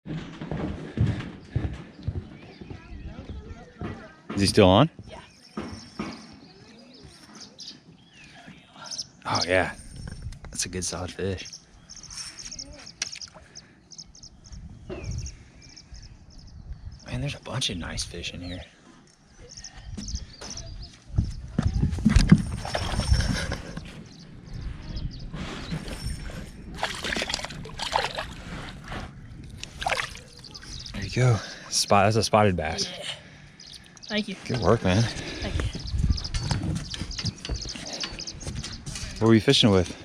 Is he still on? Yeah. Oh yeah, that's a good solid fish. Man, there's a bunch of nice fish in here. There you go. That's a spotted bass. Yeah. Thank you. Good work, man. Thank you. What were you fishing with?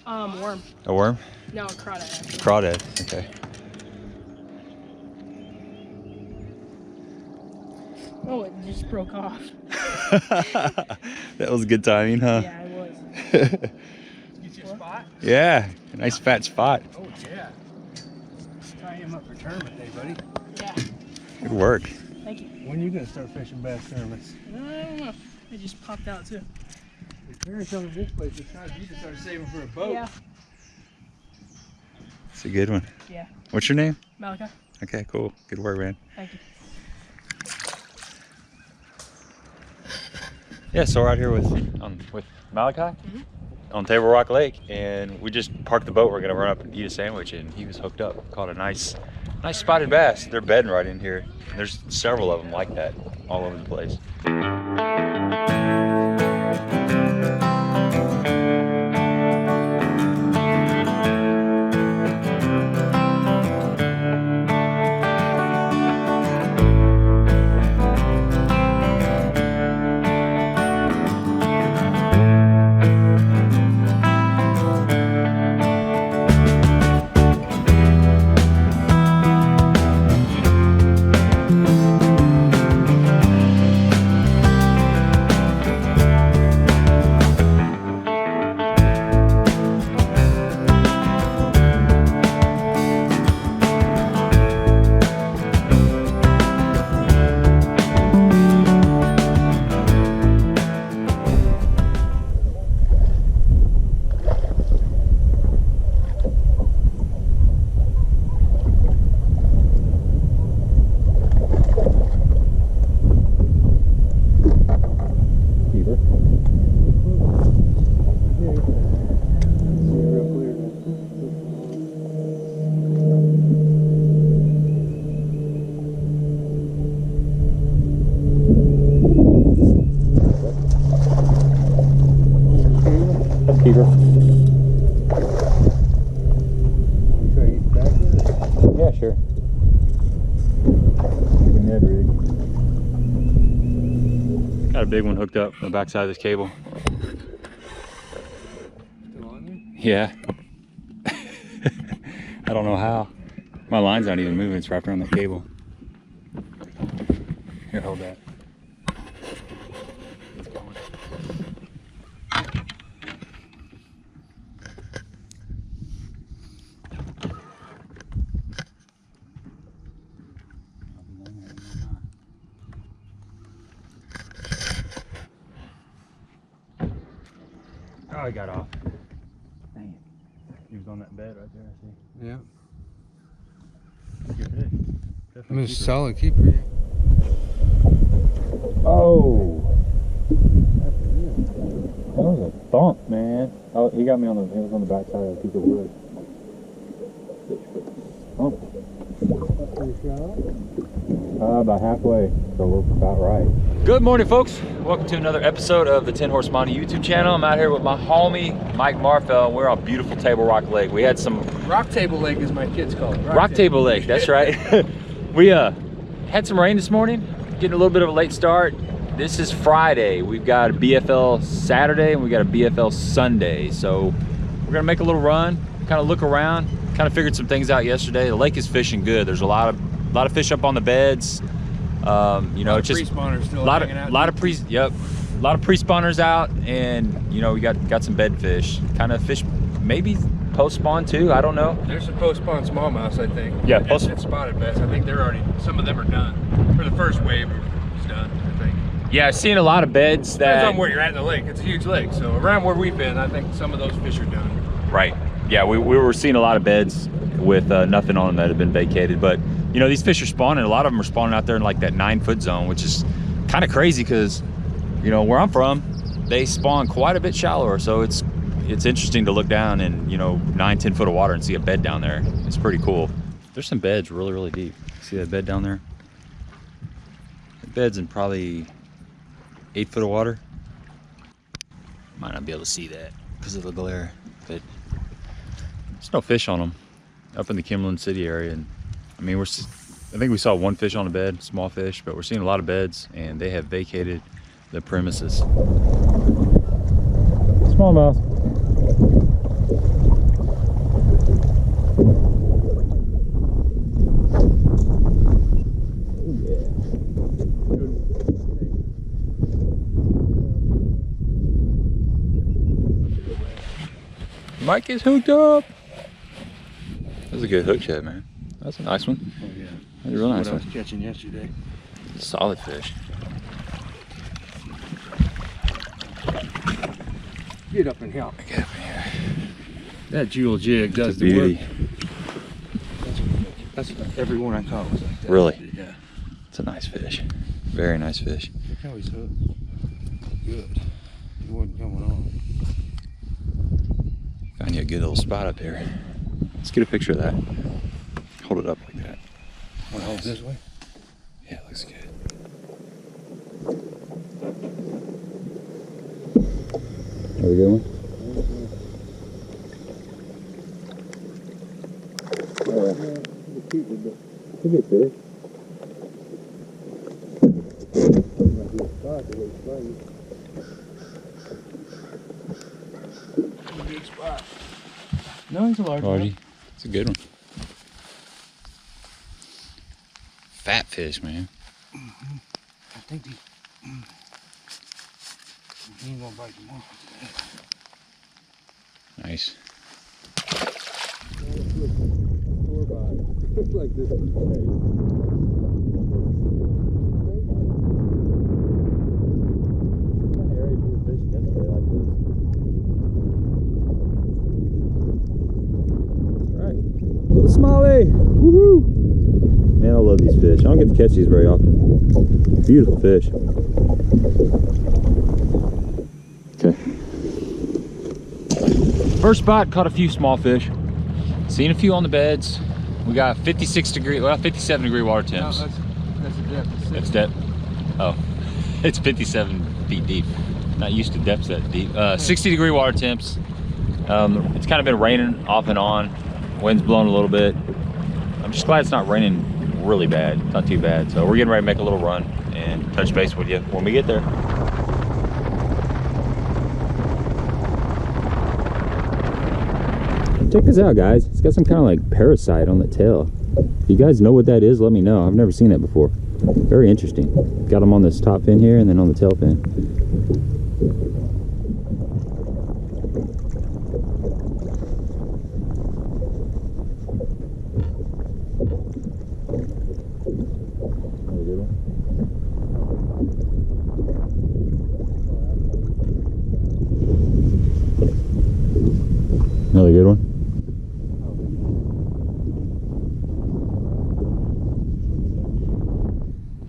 Worm. A worm? No, a crawdad. Actually. Crawdad, okay. Oh, it just broke off. That was good timing, huh? Yeah, it was. Get you a spot? Yeah, a nice fat spot. Oh yeah. Tie him up for tournament day, buddy. Yeah. Good work. Thank you. When are you gonna start fishing bass tournaments? I don't know. It just popped out too. The parents over this place, it's time for you to start saving for a boat. Yeah. It's a good one. Yeah. What's your name? Malachi. Okay, cool. Good work, man. Thank you. Yeah, so we're out here with Malachi on Tablerock Lake, and we just parked the boat. We're gonna run up and eat a sandwich, and he was hooked up. Caught a nice spotted bass. They're bedding right in here. There's several of them like that all over the place. Keeper. Yeah, sure. Got a big one hooked up on the backside of this cable. Still on you? Yeah. I don't know how. My line's not even moving. It's wrapped around the cable. Here, hold that. Oh, he got off. Dang it. He was on that bed right there, I see. Yeah. Good fish. I'm a solid keeper. Yeah. Oh! That was a thump, man. Oh, he got me on the, it was on the back side of a piece of wood. Thump. About halfway, so we're about right. Good morning, folks. Welcome to another episode of the 10 Horse Monty YouTube channel. I'm out here with my homie, Mike Marfell, and we're on beautiful Tablerock Lake. We had some... Rock Table Lake is my kids call it. Rock Table Lake, that's right. We had some rain this morning, getting a little bit of a late start. This is Friday. We've got a BFL Saturday and we got a BFL Sunday. So we're gonna make a little run, kind of look around, kind of figured some things out yesterday. The lake is fishing good. There's a lot of fish up on the beds. You know, it's just pre-spawners still a lot hanging out. of a lot of pre-spawners out, and you know, we got some bed fish, kind of fish, maybe post-spawn too. I don't know. There's some post-spawn smallmouths, I think. Yeah, and spotted bass. I think they're already, some of them are done. For the first wave is done, I think. Yeah, I've seen a lot of beds that. Depends on where you're at in the lake. It's a huge lake, so around where we've been, I think some of those fish are done. Right. yeah, we were seeing a lot of beds with nothing on them that had been vacated. But you know, these fish are spawning. A lot of them are spawning out there in like that 9-foot zone, which is kind of crazy because, you know, where I'm from, they spawn quite a bit shallower. So it's interesting to look down and, you know, 9-10 foot of water and see a bed down there. It's pretty cool. There's some beds really deep. See that bed down there? The bed's in probably 8 foot of water. Might not be able to see that because of the glare, but there's no fish on them up in the Cumberland City area. And I mean, I think we saw one fish on a bed, small fish, but we're seeing a lot of beds, and they have vacated the premises. Smallmouth. Mike is hooked up. That's a good hook shot, man. That's a nice one. Oh yeah. That's a real nice what I one. was catching yesterday. Solid fish. Get up and help. Get up in here. That jewel jig does the Beauty. work. That's every one I caught was like that. Really? Yeah. It's a nice fish. Very nice fish. Look how he's hooked. Good. He wasn't coming on. Found you a good little spot up here. Let's get a picture of that. Hold it up like that. Want to hold this way? Yeah, it looks good. Are we going? It's a good fish. Big spot. No, he's a large Largy. one. It's a good one. Fat fish, man. I think he ain't gonna bite them off. Nice. It's like this. Little smallie! Woohoo! Man, I love these fish. I don't get to catch these very often. Beautiful fish. Okay. First spot, caught a few small fish. Seen a few on the beds. We got 57 degree water temps. No, that's a depth. That's depth. Oh, it's 57 feet deep. Not used to depths that deep. 60 degree water temps. It's kind of been raining off and on. Wind's blowing a little bit. I'm just glad it's not raining really bad. Not too bad. So we're getting ready to make a little run and touch base with you when we get there. Check this out, guys. It's got some kind of like parasite on the tail. If you guys know what that is, let me know. I've never seen that before. Very interesting. Got them on this top fin here and then on the tail fin. Another good one.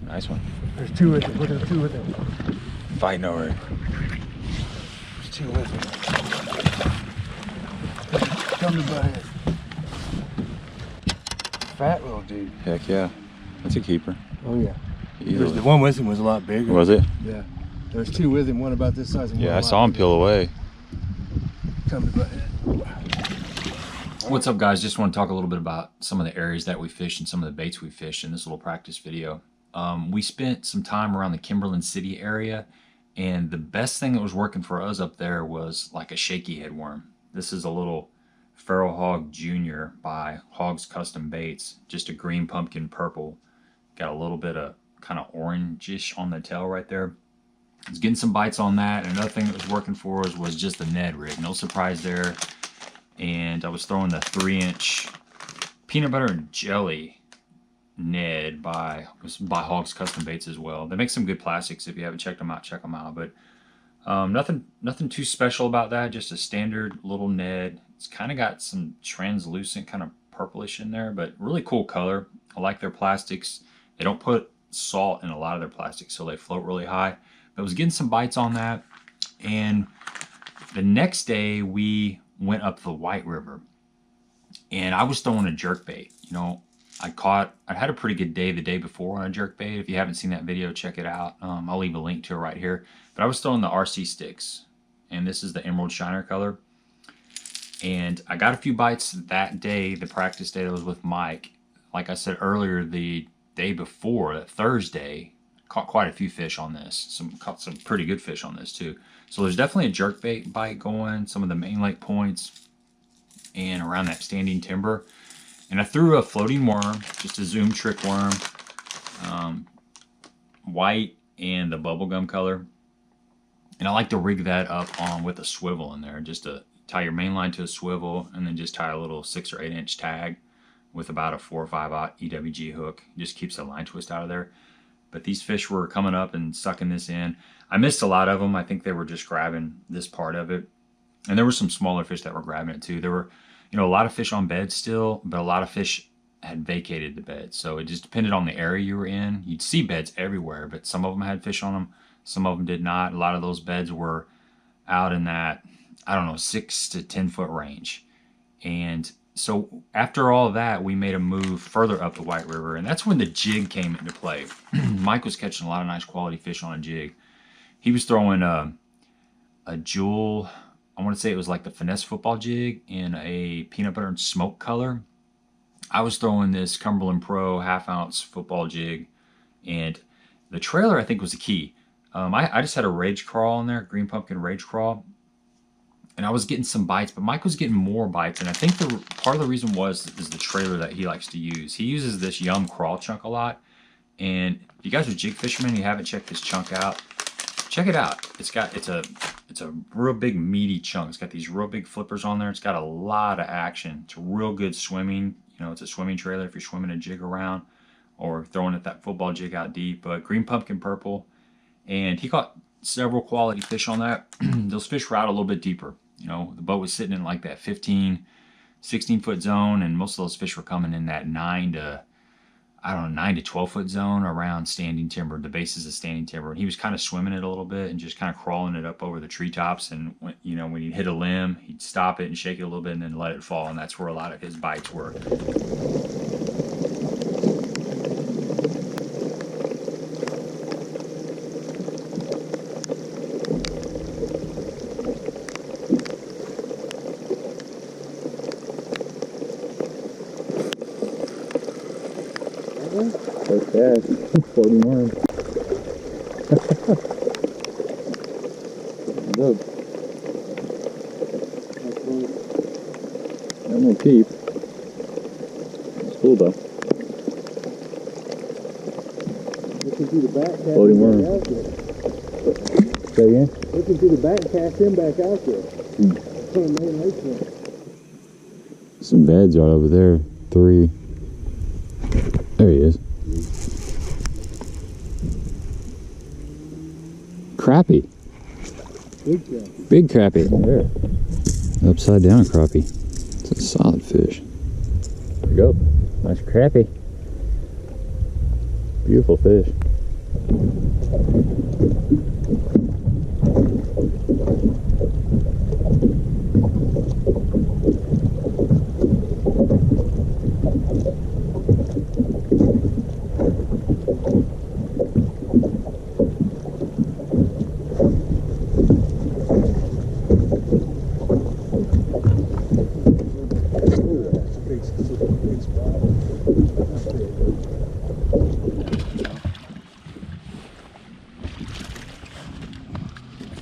Nice one. There's two with it. Look at the two with it. Fighting over it. There's two with it. Come to butt it. Fat little dude. Heck yeah. That's a keeper. Oh yeah. Easily. The one with him was a lot bigger. Was it? Yeah. There's two with him, one about this size and one Yeah, I a saw lot him peel away. Come to butt it. What's up, guys? Just want to talk a little bit about some of the areas that we fish and some of the baits we fish in this little practice video. We spent some time around the Cumberland City area, and the best thing that was working for us up there was like a shaky headworm. This is a little Feral Hog Jr. by Hawgz Custom Baits, just a green pumpkin purple. Got a little bit of kind of orangish on the tail right there. I was getting some bites on that, and another thing that was working for us was just the Ned rig. No surprise there. And I was throwing the 3-inch peanut butter and jelly Ned by Hawgz Custom Baits as well. They make some good plastics. If you haven't checked them out, check them out. But Nothing too special about that. Just a standard little Ned. It's kind of got some translucent kind of purplish in there, but really cool color. I like their plastics. They don't put salt in a lot of their plastics, so they float really high. But I was getting some bites on that, and the next day we went up the White River, and I was throwing a jerkbait. You know, I had a pretty good day the day before on a jerkbait. If you haven't seen that video, check it out. I'll leave a link to it right here. But I was throwing the RC sticks, and this is the Emerald Shiner color. And I got a few bites that day, the practice day that was with Mike. Like I said earlier, the day before, that Thursday, caught quite a few fish on this. Caught some pretty good fish on this too. So there's definitely a jerkbait bite going, some of the main lake points, and around that standing timber. And I threw a floating worm, just a Zoom trick worm, white and the bubblegum color. And I like to rig that up on with a swivel in there, just to tie your main line to a swivel, and then just tie a little 6 or 8 inch tag with about a 4 or 5/0 EWG hook. Just keeps the line twist out of there. But these fish were coming up and sucking this in. I missed a lot of them. I think they were just grabbing this part of it. And there were some smaller fish that were grabbing it too. There were, you know, a lot of fish on bed still, but a lot of fish had vacated the bed. So it just depended on the area you were in. You'd see beds everywhere, but some of them had fish on them. Some of them did not. A lot of those beds were out in that, I don't know, 6 to 10 foot range. And so after all of that, we made a move further up the White River, and that's when the jig came into play. Mike was catching a lot of nice quality fish on a jig. He was throwing a jewel, I want to say it was like the finesse football jig in a peanut butter and smoke color. I was throwing this Cumberland Pro 1/2 ounce football jig, and the trailer I think was the key. I just had a rage crawl in there, green pumpkin rage crawl, and I was getting some bites, but Mike was getting more bites, and I think part of the reason is the trailer that he likes to use. He uses this Yum crawl chunk a lot, and if you guys are jig fishermen and you haven't checked this chunk out, check it out. It's a real big meaty chunk. It's got these real big flippers on there. It's got a lot of action. It's real good swimming. You know, it's a swimming trailer if you're swimming a jig around or throwing at that football jig out deep. But green pumpkin purple, and he caught several quality fish on that. Those fish were out a little bit deeper. You know, the boat was sitting in like that 15, 16 foot zone, and most of those fish were coming in that 9 to 12 foot zone around standing timber, the bases of standing timber. And he was kind of swimming it a little bit and just kind of crawling it up over the treetops. And when, you know, when he'd hit a limb, he'd stop it and shake it a little bit and then let it fall. And that's where a lot of his bites were. Yes, floating worm. Look. That won't keep. It's cool though. Looking through the back, Floating worm. Say again? Looking through the back, cast him back out there. Some beds right over there. 3. There he is. Crappie. Big crappie. Big crappie. There. Upside down crappie. It's a solid fish. There we go. Nice crappie. Beautiful fish.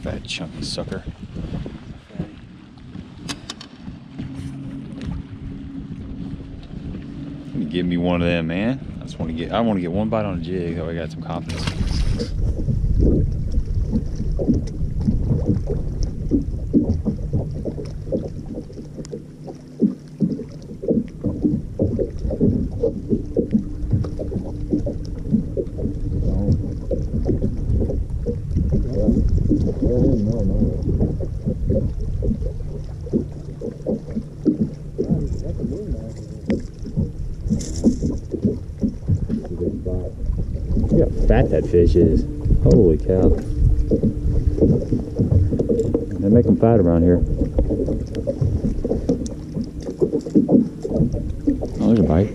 Fat chunky sucker. Give me one of them, man. I want to get one bite on a jig. That way I got some confidence. fat that fish is. Holy cow. They make them fat around here. Oh, there's a bite.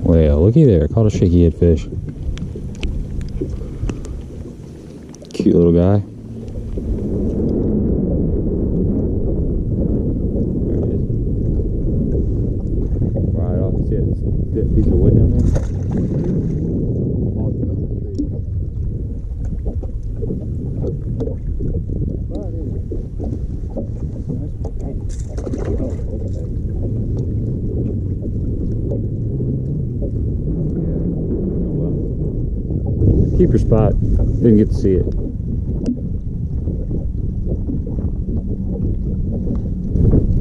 Well, looky there. Caught a shaky head fish. Cute little guy. There he is. Right off. See it? See that piece of wood down there? Keep your spot. Didn't get to see it.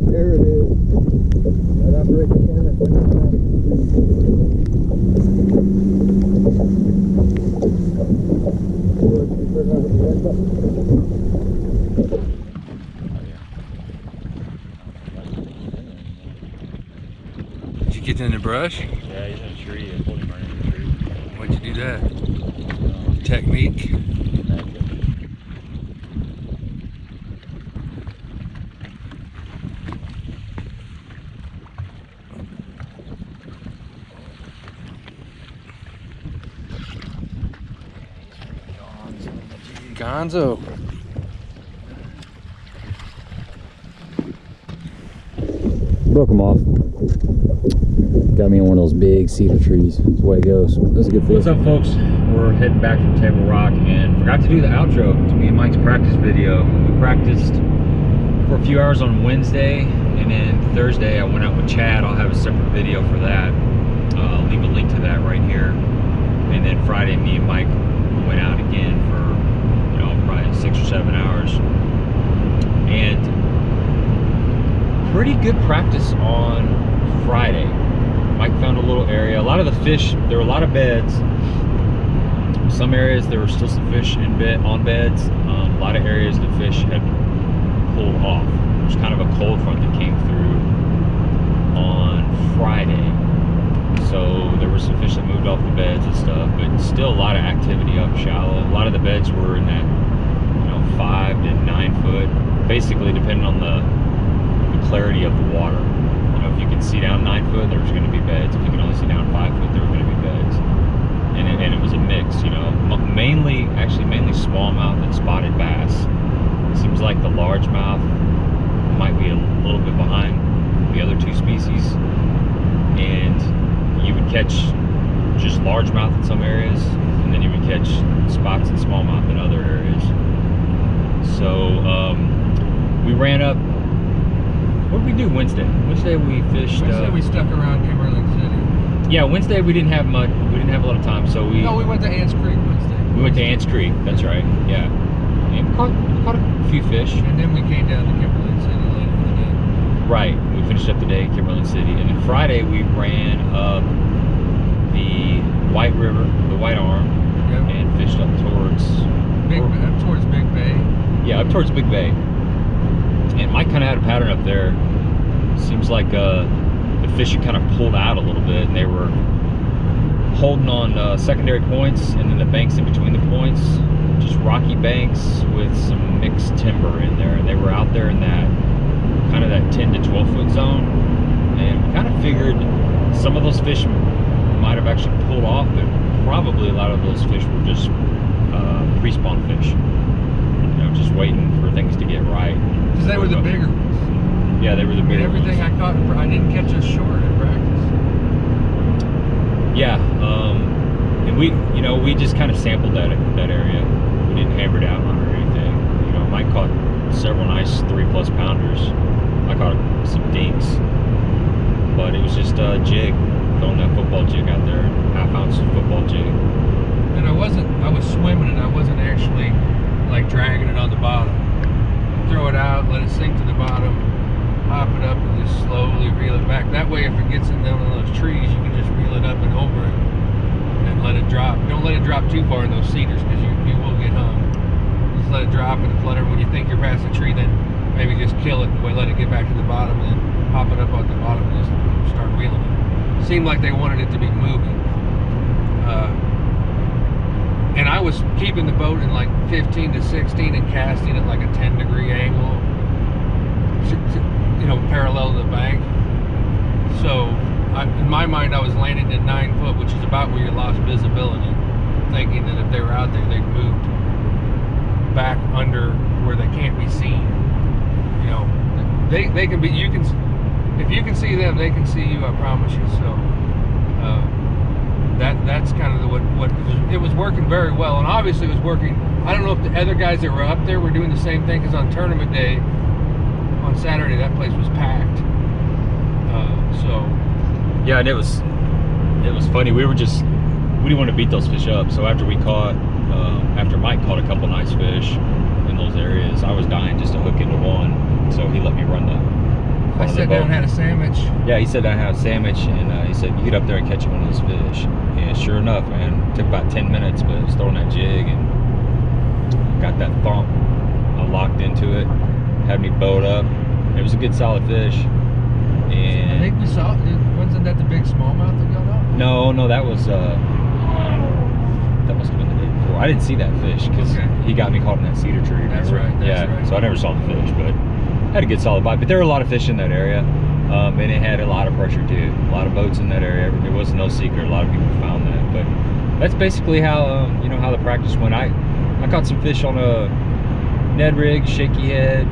There it is. That operating camera. Did you get in the brush? Yeah, he's in a tree. I pulled him right in the tree. Why'd you do that? Technique. Gonzo. Broke them off. Got me in one of those big cedar trees. That's the way it goes. That's a good fish. What's up, folks? We're heading back from Tablerock and forgot to do the outro to me and Mike's practice video. We practiced for a few hours on Wednesday, and then Thursday I went out with Chad. I'll have a separate video for that. I'll leave a link to that right here. And then Friday, me and Mike went out again for, you know, probably 6 or 7 hours. And pretty good practice on Friday. Mike found a little area. A lot of the fish, there were a lot of beds. Some areas there were still some fish in bed, on beds. A lot of areas the fish had pulled off. It was kind of a cold front that came through on Friday. So there were some fish that moved off the beds and stuff, but still a lot of activity up shallow. A lot of the beds were in that, you know, 5 to 9 foot, basically depending on the clarity of the water. You know, if you can see down 9 foot, there's going to be beds. If you can only see down 5 foot, there were going to be beds. And it was a mix, you know, mainly smallmouth and spotted bass. It seems like the largemouth might be a little bit behind the other two species, and you would catch just largemouth in some areas, and then you would catch spots and smallmouth in other areas. So we ran up. What did we do Wednesday? Wednesday we fished. Wednesday we stuck around Cumberland City. Yeah, Wednesday we didn't have much. We didn't have a lot of time, so we. No, we went to Ants Creek Wednesday. We went to Ants Creek. That's right. Yeah, and caught a few fish. And then we came down to Cumberland City later in the day. Right. We finished up the day in Cumberland City, and then Friday we ran up the White River, the White Arm, Yep. and fished up towards Big Bay. Yeah, up towards Big Bay. And Mike kind of had a pattern up there. Seems like the fish had kind of pulled out a little bit, and they were holding on secondary points, and then the banks in between the points, just rocky banks with some mixed timber in there. And they were out there in that kind of that 10 to 12 foot zone, and we kind of figured some of those fish might have actually pulled off, but probably a lot of those fish were just pre-spawn fish, you know, just waiting for things to get right. Because they were the bigger ones. Yeah, they were the I mean, bigger everything ones. I caught, I didn't catch a short in practice. Yeah, and we just kind of sampled that area. We didn't hammer down on it or anything. You know, Mike caught several nice 3+ pounders. I caught some dinks, but it was just a jig, throwing that football jig out there, half-ounce football jig. And I was swimming and I wasn't actually like dragging it on the bottom. Throw it out, let it sink to the bottom, hop it up, and just slowly reel it back. That way, if it gets in one of those trees, you can just reel it up and over it, and then let it drop. Don't let it drop too far in those cedars, because you will get hung. Just let it drop and flutter. When you think you're past the tree, then maybe just kill it and let it get back to the bottom, and then pop it up at the bottom and just start reeling it. Seemed like they wanted it to be moving. And I was keeping the boat in like 15 to 16 and casting at like a 10-degree angle, you know, parallel to the bank. So in my mind, I was landing at 9 foot, which is about where you lost visibility, thinking that if they were out there, they'd moved back under where they can't be seen. You know, they can be, you can, if you can see them, they can see you, I promise you. So that's kind of what it was working very well, and obviously it was working. I don't know if the other guys that were up there were doing the same thing, because on tournament day on Saturday, that place was packed. So yeah, and it was funny. We didn't want to beat those fish up, so after we caught after Mike caught a couple nice fish in those areas, I was dying just to hook into one, so he let me run the I sat down and had a sandwich. Yeah, he said I had a sandwich, and he said, you get up there and catch one of those fish. And sure enough, man, it took about 10 minutes, but I was throwing that jig and got that thump. I locked into it, had me bowed up. It was a good solid fish. And I think we saw, wasn't that the big smallmouth that got off? No, that was that must have been the day before. I didn't see that fish because he got me caught in that cedar tree. That's right. That's right. So I never saw the fish, but had a good solid bite. But there were a lot of fish in that area, and it had a lot of pressure too. A lot of boats in that area. It wasn't no secret. A lot of people found that. But that's basically how you know, how the practice went. I caught some fish on a Ned rig, shaky head,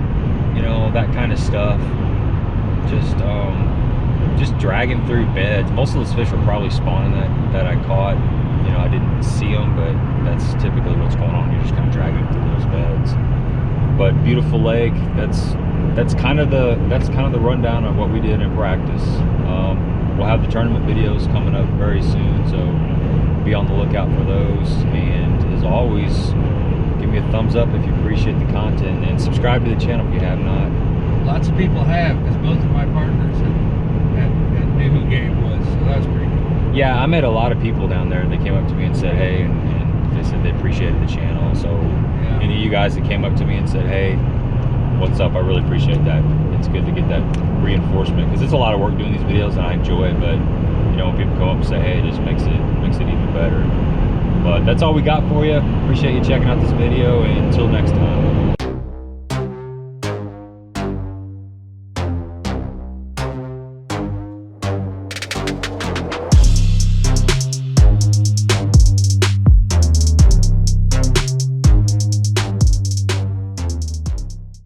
you know, that kind of stuff. Just dragging through beds. Most of those fish were probably spawning that I caught. You know, I didn't see them, but that's typically what's going on. You're just kind of dragging through those beds. But beautiful lake. That's kind of the rundown of what we did in practice. We'll have the tournament videos coming up very soon, so be on the lookout for those. And as always, give me a thumbs up if you appreciate the content, and subscribe to the channel if you have not. Lots of people have, because both of my partners had knew who Gabe was, so that was pretty cool. Yeah, I met a lot of people down there, and they came up to me and said, hey, and they said they appreciated the channel. So any of you guys that came up to me and said, hey, what's up, I really appreciate that. It's good to get that reinforcement, because it's a lot of work doing these videos, and I enjoy it, but you know, when people come up and say, hey, it just makes it even better. But that's all we got for you. Appreciate you checking out this video, and until next time.